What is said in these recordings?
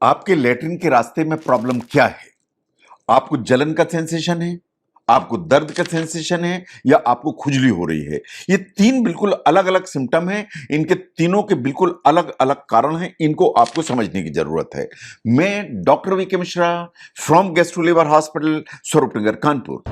आपके लेटरिन के रास्ते में प्रॉब्लम क्या है? आपको जलन का सेंसेशन है, आपको दर्द का सेंसेशन है, या आपको खुजली हो रही है? ये तीन बिल्कुल अलग अलग सिम्टम हैं। इनके तीनों के बिल्कुल अलग अलग कारण हैं। इनको आपको समझने की जरूरत है। मैं doctor VK Mishra from gastro liver hospital, Swaroopnagar, Kanpur.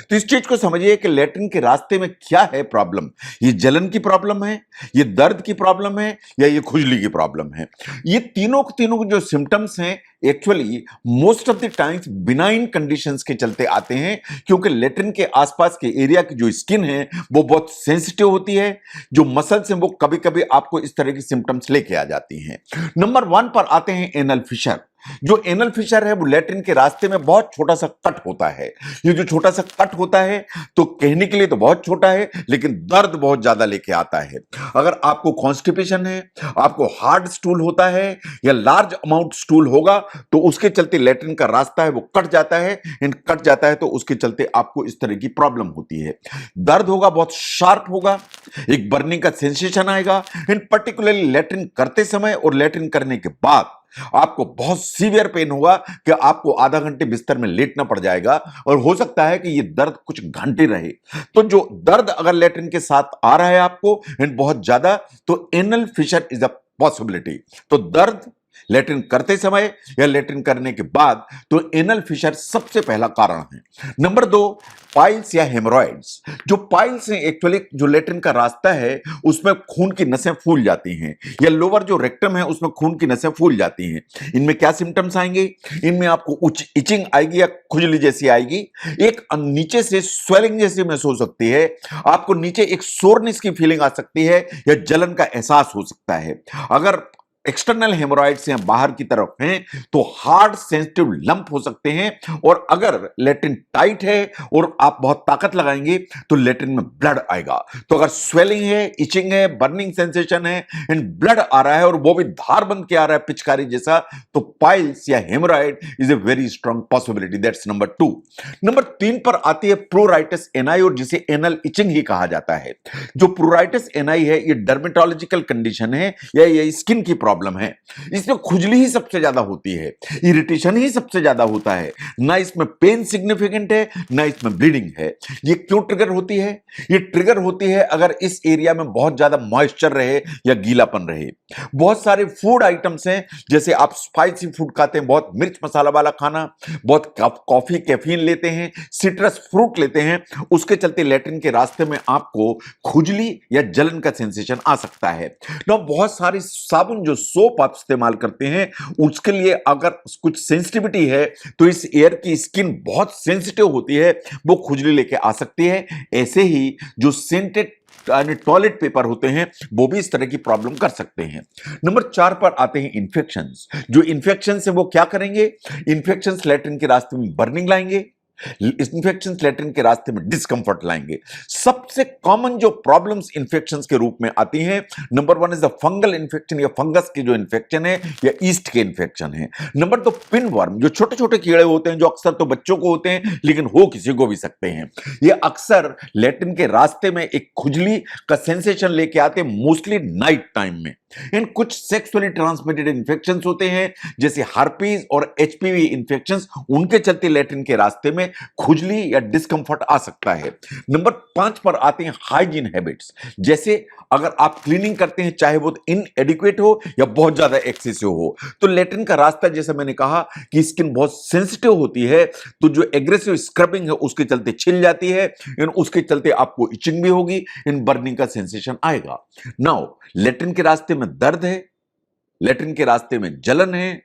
तो इस चीज को समझिए कि लेटरिन के रास्ते में क्या है प्रॉब्लम। ये जलन की प्रॉब्लम है, ये दर्द की प्रॉब्लम है, या ये खुजली की प्रॉब्लम है। ये तीनों जो सिम्टम्स हैं actually most of the times benign conditions के चलते आते हैं, क्योंकि लेटरिन के आसपास के एरिया की जो स्किन है वो बहुत सेंसिटिव होती है। जो मसल्स हैं वो कभी कभी आपको इस तरह की सिम्टम्स लेके आ जाती हैं। नंबर 1 पर आते हैं एनल फिशर। जो एनल फिशर है वो लेटरिन के रास्ते में बहुत छोटा सा कट होता है। ये जो छोटा सा कट होता है तो कहने के लिए तो बहुत छोटा है, लेकिन दर्द बहुत ज्यादा लेके आता है। अगर आपको कॉन्स्टिपेशन है, आपको हार्ड स्टूल होता है या लार्ज अमाउंट स्टूल होगा, तो उसके चलते लेटरिन का रास्ता है वो कट जाता है। कट जाता है तो उसके चलते आपको इस तरह की प्रॉब्लम होती है। दर्द होगा, बहुत शार्प होगा, एक बर्निंग का सेंसेशन आएगा। इन पर्टिकुलरली लेटरिन करते समय और लेटरिन करने के बाद आपको बहुत सीवियर पेन होगा कि आपको आधा घंटे बिस्तर में लेटना पड़ जाएगा, और हो सकता है कि ये दर्द कुछ घंटे रहे। तो जो दर्द अगर लेटरिन के साथ आ रहा है आपको बहुत ज्यादा, तो anal fissure is a possibility. तो दर्द लेटरिन करते समय या लेटरिन करने के बाद, तो एनल फिशर सबसे पहला कारण है। नंबर 2, पाइल्स या हेमरॉइड्स। जो पाइल्स हैं एक्चुअली जो लेटरिन का रास्ता है उसमें खून की नसें फूल जाती हैं, या लोअर जो रेक्टम है उसमें खून की नसें फूल जाती हैं। इनमें क्या सिम्टम्स आएंगे? इनमें आपको इचिंग आएगी या खुजली जैसी आएगी। एक नीचे से स्वेलिंग जैसी महसूस होती है। आपको नीचे एक सोरनेस की फीलिंग आ सकती है, या जलन का एहसास हो सकता है। अगर एक्सटर्नल हेमोरॉइड्स हैं, बाहर की तरफ हैं, तो हार्ड सेंसिटिव लंप हो सकते हैं। और अगर लेटरिन टाइट है और आप बहुत ताकत लगाएंगे तो लेटरिन में ब्लड आएगा। तो अगर स्वेलिंग है, इचिंग है, बर्निंग सेंसेशन है, एंड ब्लड आ रहा है और वो भी धार बन के आ रहा है पिचकारी जैसा, तो पाइल्स या haemorrhoid is a very strong possibility. That's number 2। Number 3 पर आती है प्रोराइटिस एनाई, और जिसे एनल इचिंग ही कहा जाता है। जो प्रोराइटिस एनाई है ये डर्मेटोलॉजिकल कंडीशन है, या ये स्किन की प्रॉब्लम है। इसमें खुजली ही सबसे ज्यादा होती है, इरिटेशन ही सबसे ज्यादा होता है। ना इसमें पेन सिग्निफिकेंट है, ना इसमें ब्लीडिंग है। ये क्यों ट्रिगर होती है? ये ट्रिगर होती है अगर इस एरिया में बहुत ज्यादा मॉइस्चर रहे या गीलापन रहे। बहुत सारे फूड आइटम्स हैं, जैसे आप स्पाइसी फूड खाते हैं, बहुत मिर्च मसाला वाला खाना, बहुत कॉफी कैफीन लेते हैं, सिट्रस फ्रूट लेते हैं, उसके चलते लेटरिन के रास्ते में आपको खुजली या जलन का सेंसेशन आ सकता है। ना बहुत सारी साबुन जो सोप आप इस्तेमाल करते हैं उसके लिए अगर कुछ सेंसिटिविटी है, तो इस एयर की स्किन बहुत सेंसिटिव होती है, वो खुजली लेके आ सकती है। ऐसे ही जो सेंटेड टॉयलेट पेपर होते हैं वो भी इस तरह की प्रॉब्लम कर सकते हैं। नंबर 4 पर आते हैं इन्फेक्शंस। जो इन्फेक्शंस है वो क्या करेंगे? इन्फेक्शंस लेटरिन के रास्ते में बर्निंग लाएंगे, इन्फेक्शन लेटरिन के रास्ते में डिस्कंफर्ट लाएंगे। सबसे कॉमन जो प्रॉब्लम्स इन्फेक्शंस के रूप में आती हैं, number 1 is the fungal infection, या फंगस के जो इन्फेक्शन है, या ईस्ट के इन्फेक्शन है। नंबर 2 पिनवर्म, जो छोटे छोटे कीड़े होते हैं, जो अक्सर तो बच्चों को होते हैं लेकिन हो किसी को भी सकते हैं। ये अक्सर लेटरिन के रास्ते में एक खुजली का सेंसेशन लेके आते हैं, मोस्टली नाइट टाइम में। इन कुछ सेक्सुअली ट्रांसमिटेड इन्फेक्शंस होते हैं, जैसे हार्पीज और एचपीवी इन्फेक्शंस, उनके चलते लेटरिन के रास्ते में खुजली या डिस्कंफर्ट आ सकता है। नंबर 5 पर आते हैं हाइजीन हैबिट्स। जैसे अगर आप क्लीनिंग करते हैं, चाहे वो इनएडिक्वेट हो या बहुत ज्यादा एक्सेसिव हो, तो लेटरिन का रास्ता, जैसे मैंने कहा कि स्किन बहुत सेंसिटिव होती है, तो जो एग्रेसिव स्क्रबिंग है उसके चलते छिल जाती है, उसके चलते आपको इचिंग भी होगी, इन बर्निंग का सेंसेशन आएगा। नाउ लेटरिन के रास्ते में दर्द है, लेटरिन के रास्ते में जलन है,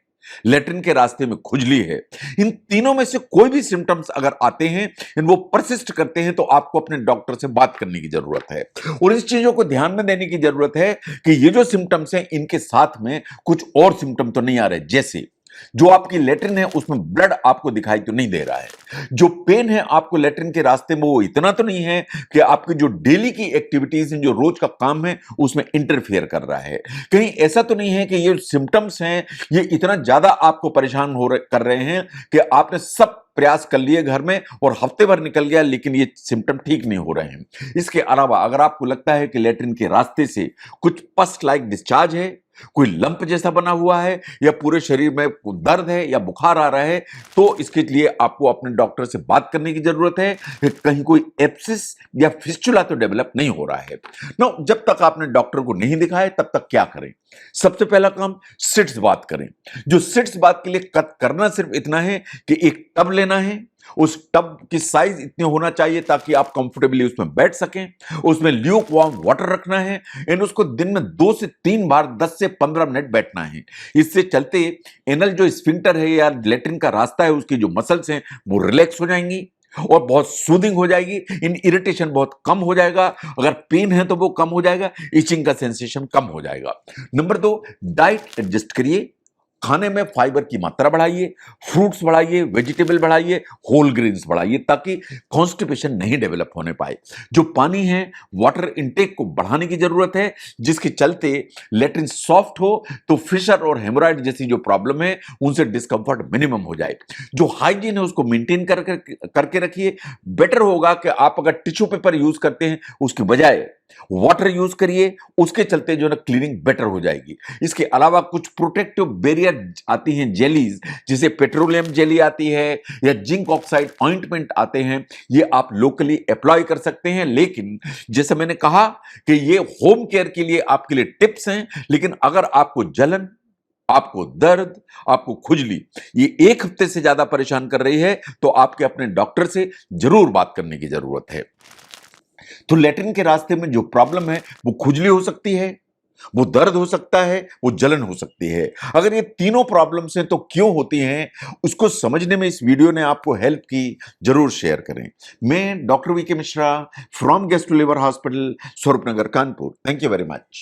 लेटरिन के रास्ते में खुजली है। इन तीनों में से कोई भी सिम्टम्स अगर आते हैं, वो परसिस्ट करते हैं, तो आपको अपने डॉक्टर से बात करने की जरूरत है। और इस चीजों को ध्यान में देने की जरूरत है कि ये जो सिम्टम्स हैं इनके साथ में कुछ और सिम्टम तो नहीं आ रहे। जैसे जो आपकी लेटरिन है उसमें ब्लड आपको दिखाई तो नहीं दे रहा है, जो पेन है आपको लेटरिन के रास्ते में वो इतना तो नहीं है कि आपकी जो डेली की एक्टिविटीज हैं, जो रोज का काम है, उसमें इंटरफेयर कर रहा है। कहीं ऐसा तो नहीं है कि ये सिम्टम्स हैं ये इतना ज्यादा आपको परेशान कर रहे हैं कि आपने सब प्रयास कर लिए घर में और हफ्ते भर निकल गया लेकिन ये सिम्टम ठीक नहीं हो रहे हैं। इसके अलावा अगर आपको लगता है कि लेटरिन के रास्ते से कुछ पस लाइक डिस्चार्ज है, कोई लंप जैसा बना हुआ है या पूरे शरीर में दर्द है या बुखार आ रहा है, तो इसके लिए आपको अपने डॉक्टर से बात करने की जरूरत है कि कहीं कोई एब्सिस या फिस्टुला तो डेवलप नहीं हो रहा है। नो, जब तक आपने डॉक्टर को नहीं दिखाया तब तक क्या करें? सबसे पहला काम, सिट्स बात करें। जो सिट्स बात के लिए करना सिर्फ इतना है कि एक टब लेना है, उस टब की साइज इतनी होना चाहिए ताकि आप कंफर्टेबली उसमें बैठ सकें, उसमें ल्यूक वार्म वाटर रखना है एंड उसको दिन में 2 से 3 बार 10 से 15 मिनट बैठना है। इससे चलते एनल जो स्फिंक्टर है या लेट्रिन का रास्ता है, उसकी जो मसल्स हैं वो रिलैक्स हो जाएंगी और बहुत सूदिंग हो जाएगी, इन इरिटेशन बहुत कम हो जाएगा, अगर पेन है तो वो कम हो जाएगा, इचिंग का सेंसेशन कम हो जाएगा। नंबर 2, डाइट एडजस्ट करिए, खाने में फाइबर की मात्रा बढ़ाइए, फ्रूट्स बढ़ाइए, वेजिटेबल बढ़ाइए, होल ग्रेन्स बढ़ाइए ताकि कॉन्स्टिपेशन नहीं डेवलप होने पाए। जो पानी है, वाटर इनटेक को बढ़ाने की जरूरत है, जिसके चलते लेट्रिन सॉफ्ट हो तो फिशर और हेमोराइड जैसी जो प्रॉब्लम है उनसे डिस्कंफर्ट मिनिमम हो जाए। जो हाइजीन है उसको मेंटेन करके रखिए। बेटर होगा कि आप अगर टिश्यू पेपर यूज करते हैं उसकी बजाय वाटर यूज करिए, उसके चलते जो ना क्लीनिंग बेटर हो जाएगी। इसके अलावा कुछ प्रोटेक्टिव बैरियर आती हैं जेलीज, जैसे पेट्रोलियम जेली आती है या जिंक ऑक्साइड ऑइंटमेंट आते हैं, ये आप लोकली अप्लाई कर सकते हैं। लेकिन जैसे मैंने कहा कि ये होम केयर के लिए आपके लिए टिप्स हैं, लेकिन अगर आपको जलन, आपको दर्द, आपको खुजली ये 1 हफ्ते से ज्यादा परेशान कर रही है तो आपके अपने डॉक्टर से जरूर बात करने की जरूरत है। तो लेट्रिन के रास्ते में जो प्रॉब्लम है वो खुजली हो सकती है, वो दर्द हो सकता है, वो जलन हो सकती है। अगर ये तीनों प्रॉब्लम्स हैं तो क्यों होती हैं, उसको समझने में इस वीडियो ने आपको हेल्प की, जरूर शेयर करें। मैं doctor VK Mishra from gastro liver hospital, Swaroopnagar, Kanpur. Thank you very much.